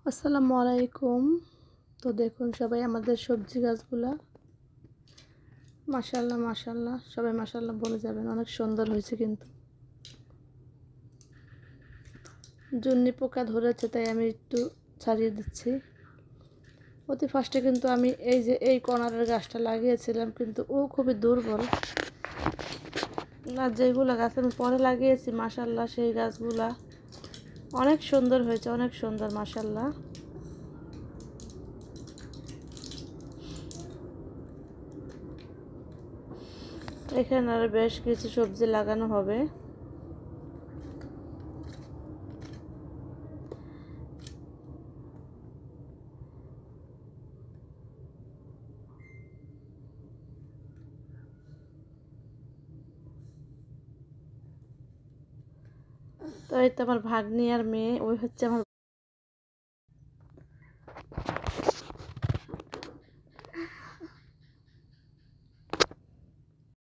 আসসালামু আলাইকুম। তো দেখুন সবাই আমাদের সবজি গাছগুলা, মাশাআল্লাহ মাশাআল্লাহ, সবাই মাশাআল্লাহ বলে যাবেন, অনেক সুন্দর হয়েছে। কিন্তু জুন্নি পোকা ধরেছে, তাই আমি একটু ছাড়িয়ে দিচ্ছি। অতি ফার্স্টে কিন্তু আমি এই কর্নারের গাছটা লাগিয়েছিলাম, কিন্তু ও খুবই দুর্বল। আর যেগুলো গাছ আমি পরে লাগিয়েছি মাশাআল্লাহ, সেই গাছগুলা অনেক সুন্দর হয়েছে, অনেক সুন্দর মাশাআল্লাহ। এখানে আর বেশ কিছু সবজি লাগানো হবে। তো এই তো আমার ভাগ্নি আর মেয়ে, ওই হচ্ছে আমার